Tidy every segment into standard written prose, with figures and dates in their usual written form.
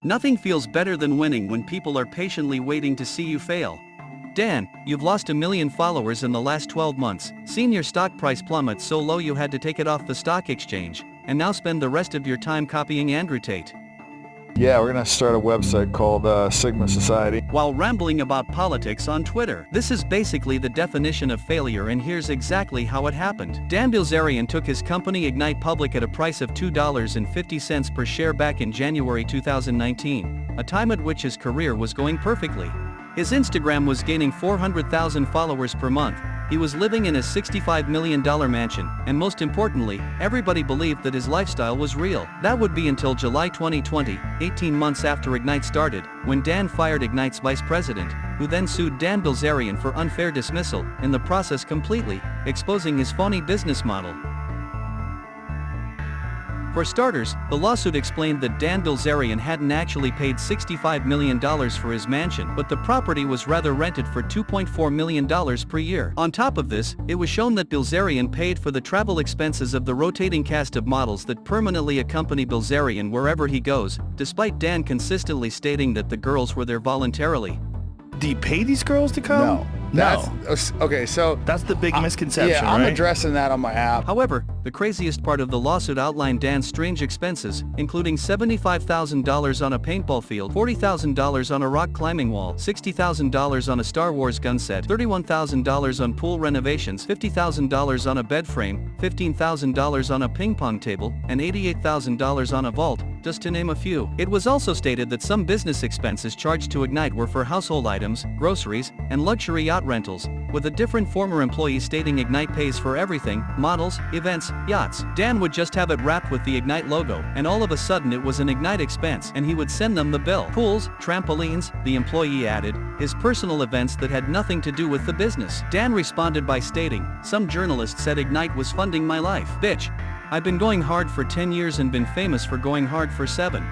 Nothing feels better than winning when people are patiently waiting to see you fail. Dan, you've lost 1 million followers in the last 12 months, seen your stock price plummet so low you had to take it off the stock exchange, and now spend the rest of your time copying Andrew Tate. Yeah, we're gonna start a website called Sigma Society. While rambling about politics on Twitter. This is basically the definition of failure, and here's exactly how it happened. Dan Bilzerian took his company Ignite public at a price of $2.50 per share back in January 2019, a time at which his career was going perfectly. His Instagram was gaining 400,000 followers per month, he was living in a $65 million mansion, and most importantly, everybody believed that his lifestyle was real. That would be until July 2020, 18 months after Ignite started, when Dan fired Ignite's vice president, who then sued Dan Bilzerian for unfair dismissal, in the process completely exposing his phony business model. For starters, the lawsuit explained that Dan Bilzerian hadn't actually paid $65 million for his mansion, but the property was rather rented for $2.4 million per year. On top of this, it was shown that Bilzerian paid for the travel expenses of the rotating cast of models that permanently accompany Bilzerian wherever he goes, despite Dan consistently stating that the girls were there voluntarily. Do you pay these girls to come? No. Okay, so that's the big misconception, yeah, I'm right? addressing that on my app. However, the craziest part of the lawsuit outlined Dan's strange expenses, including $75,000 on a paintball field, $40,000 on a rock climbing wall, $60,000 on a Star Wars gun set, $31,000 on pool renovations, $50,000 on a bed frame, $15,000 on a ping pong table, and $88,000 on a vault, just to name a few. It was also stated that some business expenses charged to Ignite were for household items, groceries, and luxury yacht rentals, with a different former employee stating Ignite pays for everything: models, events, yachts. Dan would just have it wrapped with the Ignite logo, and all of a sudden it was an Ignite expense, and he would send them the bill. Pools, trampolines, the employee added, his personal events that had nothing to do with the business. Dan responded by stating, "Some journalist said Ignite was funding my life. Bitch. I've been going hard for 10 years and been famous for going hard for 7.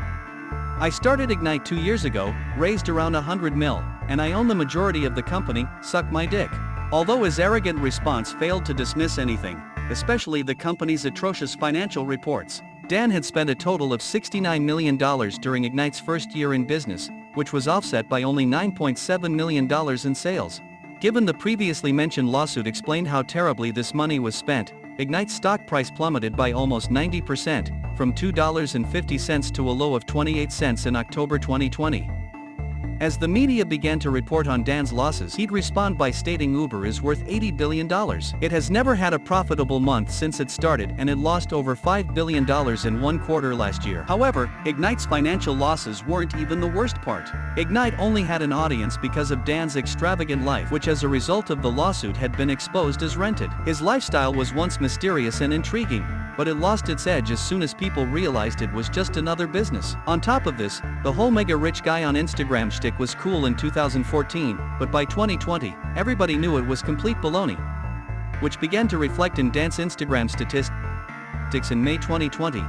I started Ignite 2 years ago, raised around 100 mil, and I own the majority of the company, suck my dick." Although his arrogant response failed to dismiss anything, especially the company's atrocious financial reports, Dan had spent a total of $69 million during Ignite's first year in business, which was offset by only $9.7 million in sales. Given the previously mentioned lawsuit explained how terribly this money was spent, Ignite's stock price plummeted by almost 90%, from $2.50 to a low of 28 cents in October 2020. As the media began to report on Dan's losses, he'd respond by stating Uber is worth $80 billion. It has never had a profitable month since it started, and it lost over $5 billion in one quarter last year. However, Ignite's financial losses weren't even the worst part. Ignite only had an audience because of Dan's extravagant life, which as a result of the lawsuit had been exposed as rented. His lifestyle was once mysterious and intriguing, but it lost its edge as soon as people realized it was just another business. On top of this, the whole mega rich guy on Instagram shtick was cool in 2014, but by 2020, everybody knew it was complete baloney, which began to reflect in Dan's Instagram statistics in May 2020.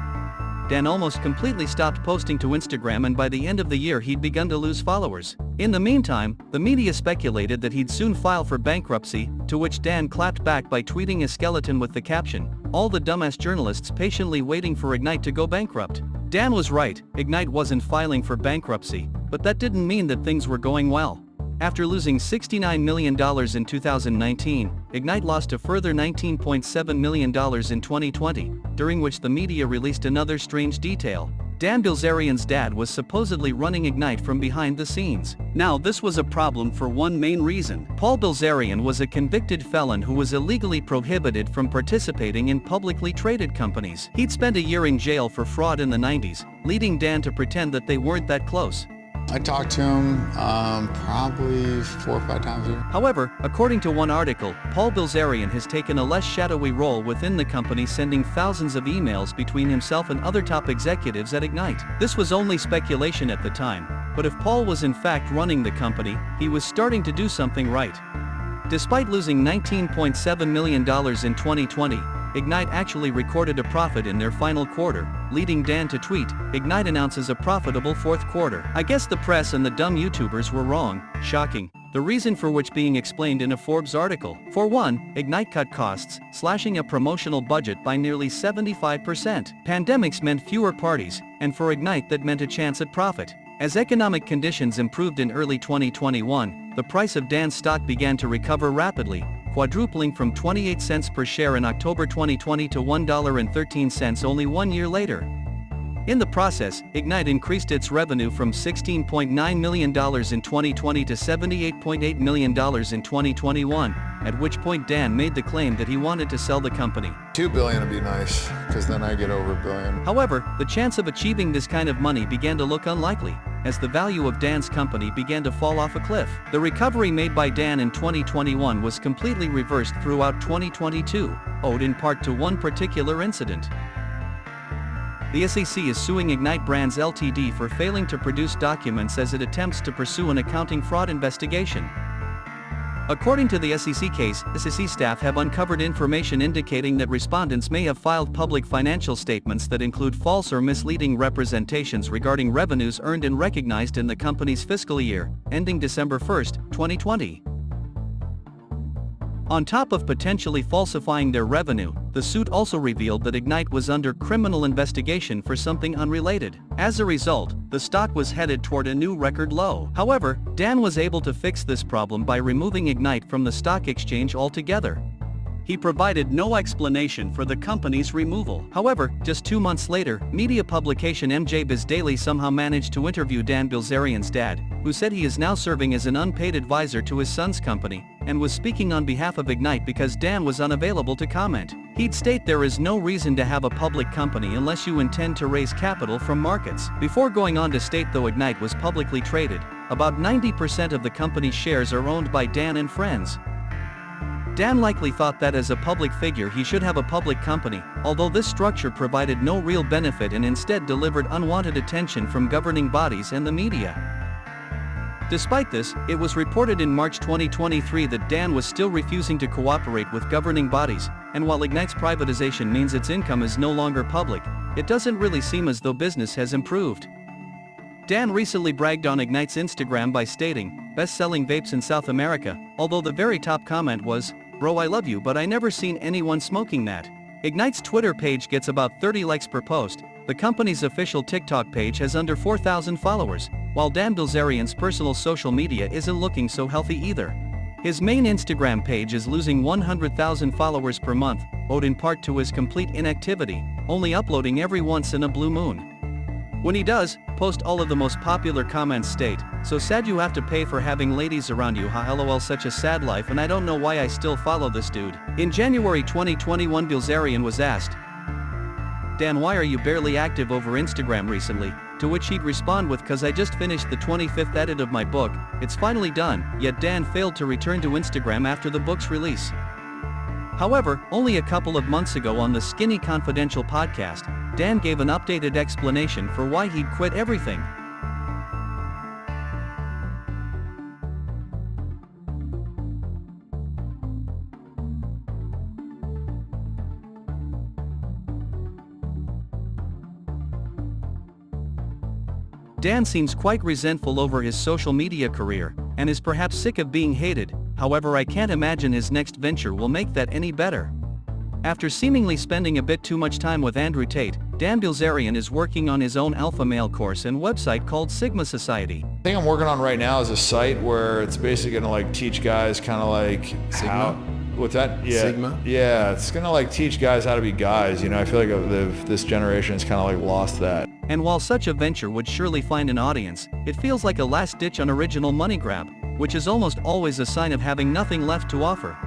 Dan almost completely stopped posting to Instagram, and by the end of the year he'd begun to lose followers. In the meantime, the media speculated that he'd soon file for bankruptcy, to which Dan clapped back by tweeting a skeleton with the caption, "All the dumbass journalists patiently waiting for Ignite to go bankrupt." Dan was right, Ignite wasn't filing for bankruptcy, but that didn't mean that things were going well. After losing $69 million in 2019, Ignite lost a further $19.7 million in 2020, during which the media released another strange detail. Dan Bilzerian's dad was supposedly running Ignite from behind the scenes. Now this was a problem for one main reason. Paul Bilzerian was a convicted felon who was illegally prohibited from participating in publicly traded companies. He'd spent a year in jail for fraud in the 90s, leading Dan to pretend that they weren't that close. I talked to him probably 4 or 5 times a year. However, according to one article, Paul Bilzerian has taken a less shadowy role within the company, sending thousands of emails between himself and other top executives at Ignite. This was only speculation at the time, but if Paul was in fact running the company, he was starting to do something right. Despite losing $19.7 million in 2020, Ignite actually recorded a profit in their final quarter, leading Dan to tweet, "Ignite announces a profitable fourth quarter." I guess the press and the dumb YouTubers were wrong. Shocking. The reason for which being explained in a Forbes article. For one, Ignite cut costs, slashing a promotional budget by nearly 75%. Pandemics meant fewer parties, and for Ignite that meant a chance at profit. As economic conditions improved in early 2021, the price of Dan's stock began to recover rapidly, quadrupling from 28 cents per share in October 2020 to $1.13 only 1 year later. In the process, Ignite increased its revenue from $16.9 million in 2020 to $78.8 million in 2021, at which point Dan made the claim that he wanted to sell the company. $2 billion would be nice, because then I get over $1 billion. However, the chance of achieving this kind of money began to look unlikely, as the value of Dan's company began to fall off a cliff. The recovery made by Dan in 2021 was completely reversed throughout 2022, owed in part to one particular incident. The SEC is suing Ignite Brands Ltd. for failing to produce documents as it attempts to pursue an accounting fraud investigation. According to the SEC case, SEC staff have uncovered information indicating that respondents may have filed public financial statements that include false or misleading representations regarding revenues earned and recognized in the company's fiscal year, ending December 1, 2020. On top of potentially falsifying their revenue, the suit also revealed that Ignite was under criminal investigation for something unrelated. As a result, the stock was headed toward a new record low. However, Dan was able to fix this problem by removing Ignite from the stock exchange altogether. He provided no explanation for the company's removal. However, just 2 months later, media publication MJ Daily somehow managed to interview Dan Bilzerian's dad, who said he is now serving as an unpaid advisor to his son's company, and was speaking on behalf of Ignite because Dan was unavailable to comment. He'd state there is no reason to have a public company unless you intend to raise capital from markets. Before going on to state though Ignite was publicly traded, about 90% of the company's shares are owned by Dan and friends. Dan likely thought that as a public figure he should have a public company, although this structure provided no real benefit and instead delivered unwanted attention from governing bodies and the media. Despite this, it was reported in March 2023 that Dan was still refusing to cooperate with governing bodies, and while Ignite's privatization means its income is no longer public, it doesn't really seem as though business has improved. Dan recently bragged on Ignite's Instagram by stating, "Best-selling vapes in South America," although the very top comment was, "Bro, I love you, but I never seen anyone smoking that." Ignite's Twitter page gets about 30 likes per post. The company's official TikTok page has under 4,000 followers, while Dan Bilzerian's personal social media isn't looking so healthy either. His main Instagram page is losing 100,000 followers per month, owed in part to his complete inactivity, only uploading every once in a blue moon. When he does post, all of the most popular comments state, "So sad you have to pay for having ladies around you, ha lol, such a sad life and I don't know why I still follow this dude." In January 2021 Bilzerian was asked, "Dan, why are you barely active over Instagram recently?" To which he'd respond with, "Cause I just finished the 25th edit of my book, it's finally done," yet Dan failed to return to Instagram after the book's release. However, only a couple of months ago on the Skinny Confidential podcast, Dan gave an updated explanation for why he'd quit everything. Dan seems quite resentful over his social media career, and is perhaps sick of being hated. However, I can't imagine his next venture will make that any better. After seemingly spending a bit too much time with Andrew Tate, Dan Bilzerian is working on his own alpha male course and website called Sigma Society. The thing I'm working on right now is a site where it's basically gonna like teach guys kind of like how. What's that? Yeah. Sigma? Yeah, it's gonna like teach guys how to be guys. You know, I feel like this generation has kind of like lost that. And while such a venture would surely find an audience, it feels like a last-ditch unoriginal money grab, which is almost always a sign of having nothing left to offer.